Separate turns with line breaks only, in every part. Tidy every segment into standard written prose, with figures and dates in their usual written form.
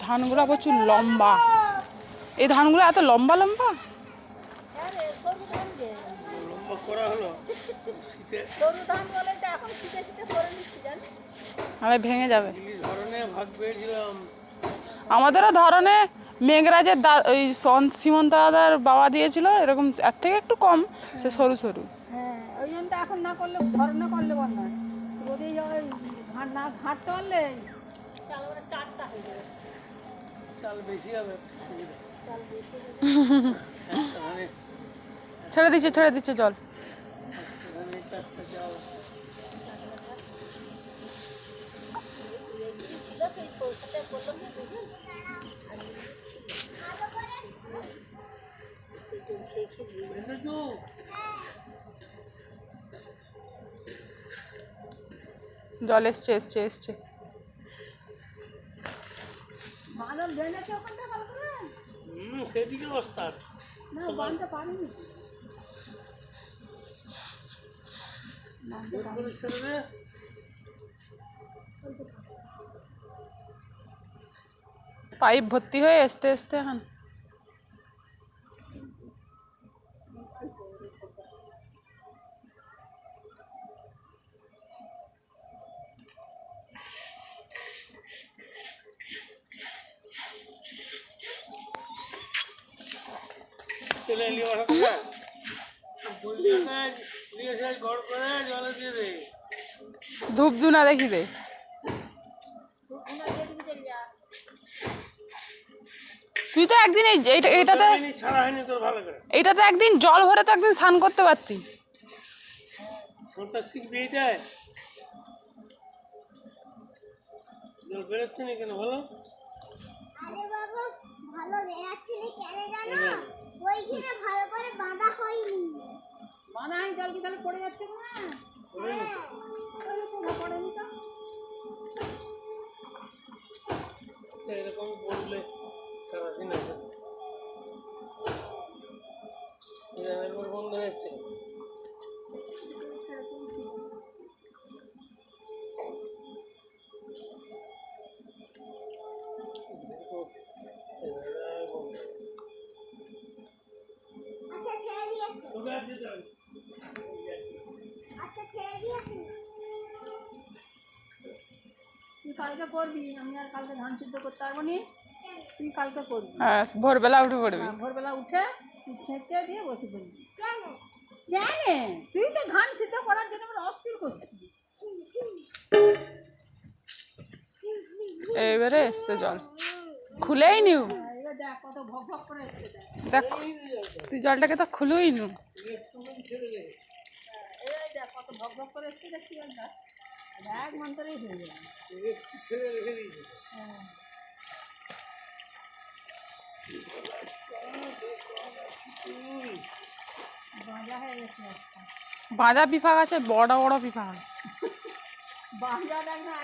ধানগুলো প্রচুর লম্বা। এই ধানগুলো এত লম্বা লম্বা। ভেঙে যাবে। আমাদেরও ধরনে মেঘরাজের ওই সীমন্ত দাদার বাবা দিয়েছিল এরকম, এর থেকে একটু কম, সে সরু সরু।
হ্যাঁ, ওই জন্য এখন না করলে ধরনে করলে বন্ধ হয়। রোদে না ঘাঁটতে পারলে চাল ওরা 4টা হয়ে যাবে। চাল বেশি হবে।
ছেড়ে দিচ্ছে জল। জল এসছে।
সেদিকে ওস্তাদ না বানতে পারিনি।
পাইপ ভর্তি হয়ে আসতে এখন ধূপ ধুনা দেখি দে। তুই তো একদিন এইটাতে একদিন জল ভরে তো একদিন স্নান করতে পারতি।
পড়ে যাচ্ছে না এরকম বললে সারাদিন আছে বন্ধ হচ্ছে। তুই কালকে করবি, আমি আর কালকে ধান সিদ্ধ করতে পারবো নি। তুই কালকে করবি।
হ্যাঁ, ভোরবেলা উঠে পড়বি।
ভোরবেলা উঠে ছেঁকে দিয়ে বসে পড়বি। জানে তুই তো ধান সিদ্ধ করার জন্য আমার অস্থির করছিস।
এবারে এসছে জল, খুলেই নিউ।
দেখ কত ভক ভক করে এসছে।
দেখ তুই জলটাকে তো খুলুই নু।
দেখ কত ভক ভক করে এসছে, দেখছি জলটা এক মন্তরেই হয়ে যাবে।
বাঁধা পিফা গাছে বড় বড় পিফা।
বাঁধা দেখ না,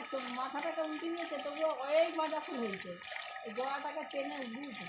মাথাটাকে উল্টে নিয়েছে, তবুও অনেক বাঁধা ফুল হয়েছে। গোড়াটাকে টেনে উঠিয়েছে।